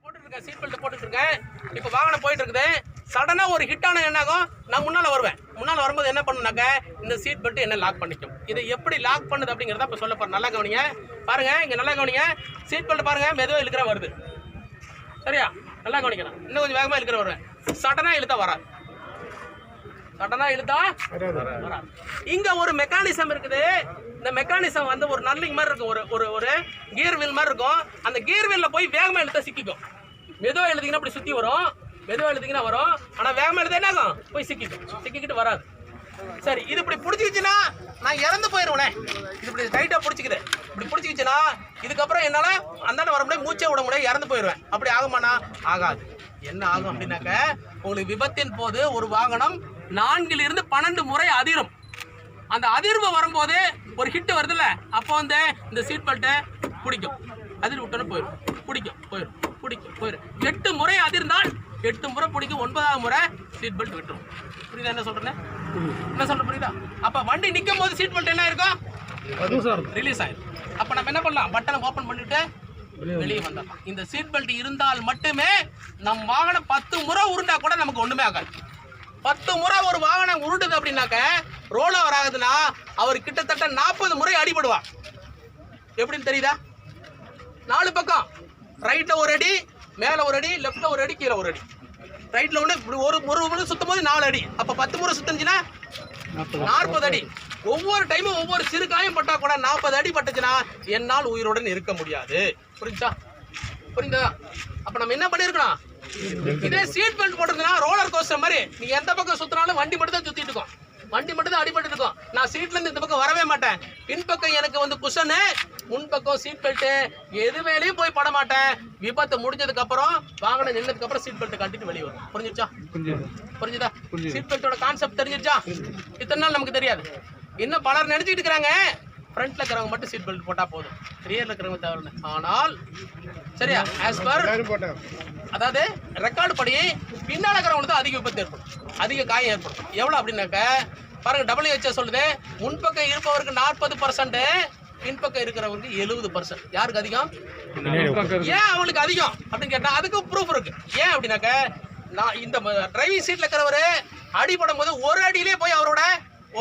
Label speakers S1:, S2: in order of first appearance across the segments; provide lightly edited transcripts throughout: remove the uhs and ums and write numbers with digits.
S1: போட்டுருக்கேன், seat belt போட்டுருக்கேன். இப்போ வாகனம் போயிட்டு இருக்குது. சடனாக ஒரு ஹிட் ஆன என்ன ஆகும், நான் முன்னால் வருவேன். முன்னால் வரும்போது என்ன பண்ணுனாக்க இந்த சீட் பெல்ட் என்ன லாக் பண்ணிக்கும். இதை எப்படி லாக் பண்ணுது அப்படிங்கிறத இப்போ சொல்ல போகிறேன். நல்லா கவனிங்க, பாருங்க, இங்கே நல்லா கவனிங்க. சீட் பெல்ட் பாருங்க, மெதுவாக இழுக்கிற வருது. சரியா, நல்லா கவனிக்கணும். இன்னும் கொஞ்சம் வேகமாக இழுக்கிற வருவேன். சடனாக இழுத்தா வராது. சடனாக இழுத்தா வராது. இங்கே ஒரு மெக்கானிசம் இருக்குது. இந்த மெக்கானிசம் வந்து ஒரு நர்லிங் மாதிரி இருக்கும், ஒரு ஒரு கியர் வீல் மாதிரி இருக்கும். அந்த கியர் வீலில் போய் வேகமாக இழுத்தா சிக்கிக்கும். மெதுவாக எழுதிங்கன்னா அப்படி சுற்றி வரும், மெதுவாக எழுதிங்கன்னா வரும். ஆனால் வேகமாக எழுத என்ன ஆகும், போய் சிக்கிக்கிட்டு வராது. சரி, இது இப்படி பிடிச்சிக்கிச்சுன்னா நான் இறந்து போயிடுவேனே. இது இப்படி டைட்டாக பிடிச்சிக்குது. இப்படி பிடிச்சிக்கிச்சுன்னா இதுக்கப்புறம் என்னால் அந்தாண்ட வர முடியாது, மூச்சே விட முடியாது, இறந்து போயிடுவேன். அப்படி ஆகுமாண்ணா? ஆகாது. என்ன ஆகும் அப்படின்னாக்க, உங்களுக்கு விபத்தின் போது ஒரு வாகனம் 4 இருந்து 12 முறை அதிரும். அந்த அதிர்வு வரும்போது ஒரு ஹிட் வருதுல்ல, அப்போ வந்து இந்த சீட் பெல்ட்டை பிடிக்கும். அதிர் விட்டோன்னு போயிடும், பிடிக்கும், போயிடும், பிடிக்கும், போயிடும். 8 முறை அதிர்ந்தால் 8 முறை பிடிக்கும், 9ஆவது முறை சீட் பெல்ட் விட்டுரும். புரியுதா என்ன சொல்றேன்? என்ன சொல்ற புரியுதா? அப்ப வண்டி நிற்கும் போது சீட் பெல்ட் என்ன இருக்கும், ரிலீஸ் ஆயிடும். அப்ப நம்ம என்ன பண்ணலாம், பட்டனை ஓபன் பண்ணிட்டு வெளியே வந்துடலாம். இந்த சீட் பெல்ட் இருந்தால் மட்டுமே நம் வாகனம் 10 முறை உருண்டா கூட நமக்கு ஒண்ணுமே ஆகாது. 10 முறை ஒரு வாகனம் உருட்டுது அப்படின்னாக்க, ரோல் ஓவர் ஆகுதுன்னா அவர் கிட்டத்தட்ட 40 முறை அடிபடுவார். எப்படின்னு தெரியுதா? 4 பக்கம், ரைட்ல ஒரு அடி, மேல ஒரு அடி, லெஃப்ட்ல ஒரு அடி, கீழே ஒரு அடி. ரைட்ல ஒன்று இப்படி ஒரு முறை சுத்தும் போது 4 அடி. அப்ப 10 முறை சுத்துச்சுன்னா 40 அடி. ஒவ்வொரு டைமும் ஒவ்வொரு சிறு காயம் பட்டா கூட 40 அடி பட்டுச்சுன்னா என்னால் உயிருடன் இருக்க முடியாது. புரிஞ்சா? புரியுதா? அப்ப நம்ம என்ன பண்ணிருக்கணும், இதே சீட் பெல்ட் போட்டிருந்தா ரோலர் கோஸ்டர் மாதிரி நீ எந்த பக்கம் சுத்தினாலும் வண்டி மட்டும் தான் சுத்திட்டு இருக்கும், வண்டி மட்டும் தான் அடிபட்டு இருக்கும். நான் சீட்ல இருந்து இந்த பக்கம் வரவே மாட்டேன். பின்பக்கம் எனக்கு வந்து குஷனு, முன்பக்கம் சீட் பெல்ட், எது மேலேயும் போய் பட மாட்டேன். விபத்து முடிஞ்சதுக்கு அப்புறம், வாகனம் நின்னதுக்கு அப்புறம் சீட் பெல்ட் கட்டிட்டு வெளியே வரும். புரிஞ்சிருச்சா? புரிஞ்சுதா? சீட் பெல்ட்டோட கான்செப்ட் தெரிஞ்சிருச்சா? இத்தனை நாள் நமக்கு தெரியாது. இன்னும் பலர் நினைச்சிட்டு இருக்கிறாங்க ஃப்ரண்ட்ல இருக்கிறவங்க மட்டும் சீட் பெல்ட் போட்டா போதும், ரியர்ல இருக்கிறவங்க தேவை. ஆனால் சரியா, ஆஸ் பர் அதாவது ரெக்கார்டு படி பின்னால இருக்கிறவங்களுக்கு அதிக விபத்து ஏற்படும், அதிக காயம் ஏற்படும். எவ்வளவு அப்படின்னாக்க பாருங்க, WHO சொல்லுது, முன்பக்கம் இருப்பவருக்கு 40%, பின்பக்கம் இருக்கிறவருக்கு 70%. யாருக்கு அதிகம்? ஏன் அவங்களுக்கு அதிகம் அப்படின்னு கேட்டா அதுக்கு ப்ரூஃப் இருக்கு. ஏன் அப்படின்னாக்க, நான் இந்த டிரைவிங் சீட்ல இருக்கிறவரு அடிபடும் போது ஒரு அடியிலே போய் அவரோட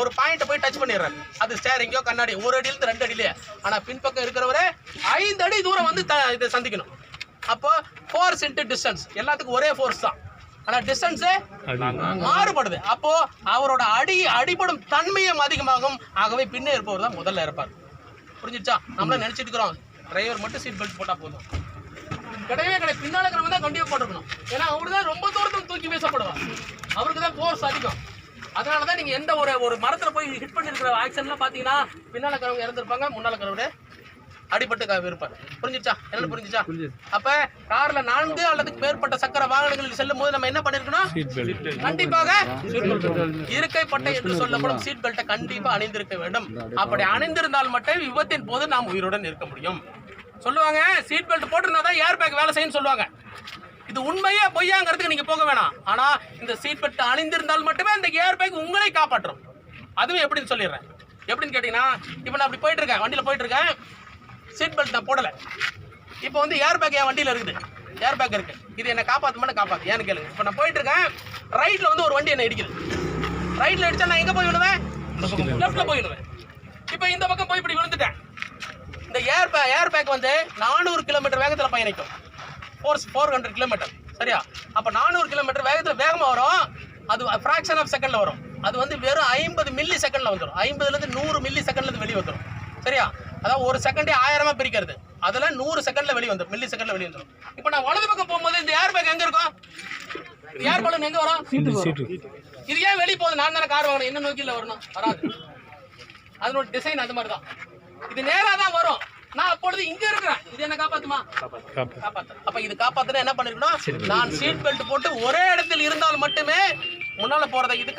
S1: ஒரு பாயிண்ட் போய் டச் பண்ணிடுறாரு. அது ஸ்டேரிங்கோ கண்ணாடி, ஒரு அடியிலிருந்து 2 அடியிலே. ஆனா பின்பக்கம் இருக்கிறவரு 5 அடி தூரம் வந்து இதை சந்திக்கணும். அப்போ ஃபோர்ஸ் இன்டு டிஸ்டன்ஸ், எல்லாத்துக்கும் ஒரே ஃபோர்ஸ் தான், ஆனா டிஸ்டன்ஸ் மாறுபடுது. அப்போ அவரோட அடிபடும் தன்மையும் அதிகமாகும். ஆகவே பின்னே இருப்பவர் தான் முதல்ல இருப்பார். புரிஞ்சிச்சா? நம்மள நினைச்சிட்டு இருக்கிறோம் டிரைவர் மட்டும் சீட் பெல்ட் போட்டா போதும். கிடையவே கிடையாது. பின்னால இருக்கிறவங்க தான் கண்டிப்பா போட்டுக்கணும். ஏன்னா அவரு தான் ரொம்ப தூரத்துக்கு தூக்கி வீசப்படுவார், அவருக்கு தான் ஃபோர்ஸ் அதிகம். அதனாலதான் நீங்க எந்த ஒரு மரத்துல போய் ஹிட் பண்ணிருக்கிற ஆக்சிடென்ட்லாம் பாத்தீங்கன்னா பின்னால இருக்கிறவங்க இறந்துருப்பாங்க, முன்னால இருக்கிறவங்க அடிபட்டு இருப்பார். புரிஞ்சிச்சா? என்ன புரிஞ்சிச்சா? அப்ப கார்ல 4 அல்லது மேற்பட்ட சக்கர வாகனங்களில் செல்லும் போது நம்ம என்ன பண்ணிருக்கணும், கண்டிப்பாக இருக்கை பட்டை என்று சொல்லப்படும் சீட் பெல்ட்டை கண்டிப்பா அணிந்திருக்க வேண்டும். அப்படி அணிந்திருந்தால் மட்டும் விபத்தின் போது நாம் உயிருடன் இருக்க முடியும். சொல்லுவாங்க சீட் பெல்ட் போட்டிருந்தாதான் ஏர் பேக் வேலை செய்யும் சொல்லுவாங்க. இது உண்மையே பொய்யாங்கிறதுக்கு நீங்க போக வேணாம். ஆனா இந்த சீட் பெல்ட் அணிந்திருந்தால் மட்டுமே இந்த ஏர் பேக் உங்களை காப்பாற்றும். அதுவும் எப்படின்னு சொல்லிடுறேன். எப்படின்னு கேட்டீங்கன்னா, இப்ப நான் அப்படி போயிட்டு இருக்கேன், வண்டியில போயிட்டு இருக்கேன், சீட் பெல்ட் நான் போடல. இப்போ வந்து ஏர் பேக் என் வண்டியில இருக்குது, ஏர் பேக் இருக்கு, இது என்ன காப்பாத்துமான்னு காப்பாத்து. ஏன்னு கேளுங்க. இப்போ நான் போயிட்டு இருக்கேன், ரைட்ல வந்து ஒரு வண்டி என்ன இடிக்குது. ரைட்ல அடிச்சா நான் எங்க போய் விழுவேன், லெஃப்ட்ல போய் விழுவேன். இப்போ இந்த பக்கம் போய் இப்படி விழுந்துட்டேன். இந்த ஏர் பேக் வந்து 400 கிலோமீட்டர் வேகத்தில் பயணிக்கும், 400 கிலோமீட்டர். சரியா? அப்ப 400 கிலோமீட்டர் வேகத்தில் வேகமா வரும். அது ஃபிராக்ஷன் ஆஃப் செகண்ட்ல வரும். அது வந்து வெறும் 50 மில்லி செகண்ட்ல வந்துடும். 50லேருந்து 100 மில்லி செகண்ட்ல வெளியே வந்துடும். சரியா? அதாவது ஒரு செகண்டே 1000 பிரிக்கிறது, அதுல 100 செகண்ட்ல வெளியே வந்துடும், மில்லி செகண்ட்ல வெளியே வந்துடும். இப்போ நான் வலது பக்கம் போகும்போது இந்த ஏர் பேக் எங்க இருக்கும், ஏர் பலூன் எங்க வரும், இது ஏன் வெளியே போகுது? நான் தானே கார் வாங்கணும், என்ன நோக்கில வரணும், வராது. அதனோட டிசைன் அது மாதிரி தான். இது நேரா தான் வரும். நான் அப்பொழுது இங்க இருக்கிறேன், இது என்ன காப்பாத்துமா? காப்பாத்து. அப்ப இது காப்பாத்துனா என்ன பண்ணிருக்கணும், நான் சீட் பெல்ட் போட்டு ஒரே இடத்தில் இருந்தால் மட்டுமே முன்னால போறதை இது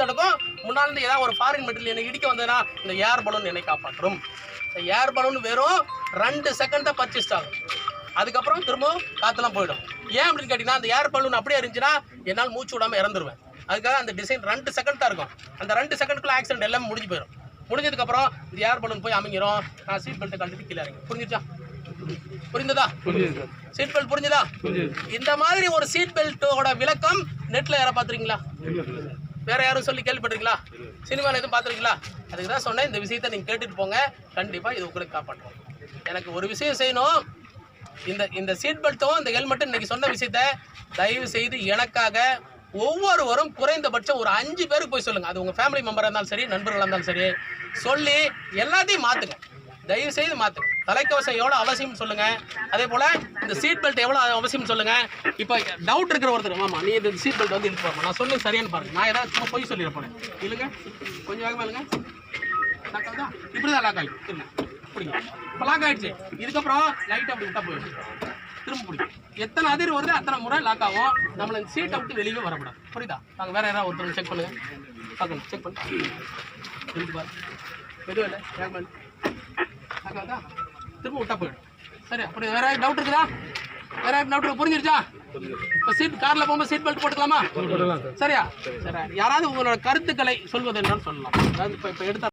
S1: நடக்கும். முன்னால இருந்து ஏதாவது ஒரு ஃபாரின் மெட்டீரியல் என்னை இடிக்க வந்ததுன்னா இந்த ஏர் பலூன் என்னை காப்பாற்றும். ஏர் பலூன் வெறும் 2 செகண்ட் தான் பர்ச்சேஸ் ஆகும், அதுக்கப்புறம் திரும்பவும் காத்துலாம் போயிடும். ஏன் அப்படின்னு கேட்டீங்கன்னா, அந்த ஏர் பலூன் அப்படியே இருந்துச்சுன்னா என்னால் மூச்சு விடாம இறந்துருவேன். அதுக்காக அந்த டிசைன் 2 செகண்ட் தான் இருக்கும். அந்த 2 செகண்ட்குள்ள ஆக்சிடென்ட் எல்லாமே முடிஞ்சு போயிடும். முடிஞ்சதுக்கு அப்புறம் இந்த ஏர் பலூன் போய் அமைங்கிறோம், நான் சீட் பெல்ட்டை கழட்டிட்டு கீழே இறங்கி. புரிஞ்சிச்சா? புரிந்ததா? சீட் பெல்ட் புரிஞ்சதா? இந்த மாதிரி ஒரு சீட் பெல்ட்டோட விளக்கம் நெட்ல யாரை பார்த்துருக்கீங்களா? வேற யாரும் சொல்லி கேள்விப்பட்டிருக்கீங்களா? சினிமாவில் எதுவும் பார்த்துருக்கீங்களா? அதுக்கு தான் சொன்னேன், இந்த விஷயத்தை நீங்கள் கேட்டுட்டு போங்க, கண்டிப்பாக இது உங்களுக்கு காப்பாற்றும். எனக்கு ஒரு விஷயம் செய்யணும், இந்த சீட் பெல்ட்டும் இந்த ஹெல்மெட்டும் இன்னைக்கு சொன்ன விஷயத்த தயவு செய்து எனக்காக ஒவ்வொருவரும் குறைந்தபட்சம் ஒரு 5 பேருக்கு போய் சொல்லுங்கள். அது உங்கள் ஃபேமிலி மெம்பராக இருந்தாலும் சரி, நண்பர்களாக இருந்தாலும் சரி, சொல்லி எல்லாத்தையும் மாற்றுங்க. தயவு செய்து மாற்றுங்க. தலைக்கவசம் எவ்வளோ அவசியம் சொல்லுங்கள். அதே போல் இந்த சீட் பெல்ட் எவ்வளோ அவசியம் சொல்லுங்கள். இப்போ டவுட் இருக்கிற ஒருத்தர், ஆமாம் நீ இந்த சீட் பெல்ட் வந்து இழுத்து போகிறோம், நான் சொன்னது சரியானு பாருங்கள். நான் ஏதாவது சும்மா போய் சொல்லிட போனேன். இல்லைங்க, கொஞ்சம் வேகமாக இல்லைங்க. லாக் ஆகுதா? இப்படி தான் லாக் ஆகிடும். இல்லை பிடிங்க. இப்போ லாக் ஆகிடுச்சு. இதுக்கப்புறம் லைட்டாக அப்படி விட்டால் போயிடும். திரும்ப பிடிக்கும். எத்தனை அதிர் வருது அத்தனை முறை லாக் ஆகும். நம்மளை சீட்டை விட்டு வெளியே வரக்கூடாது. புரியுதா? நாங்கள் வேறு யாராவது ஒருத்தர் செக் பண்ணுங்கள். பார்க்கணும், செக் பண்ணு. இருக்கு பாரு, எதுவும் இல்லை. ஹேல்மெட் லாக் ஆகுதா? திரும்ப விட்டா போயிடும். சரி, அப்படி வேற டவுட் இருக்குதா? வேற டவுட் புரிஞ்சிருச்சா? இப்போ சீட் காரில் போகும்போது சீட் பெல்ட் போட்டுக்கலாமா? சரியா? சரி, யாராவது உங்களோட கருத்துக்களை சொல்வது என்னன்னு சொல்லலாம். அதாவது இப்போ எடுத்த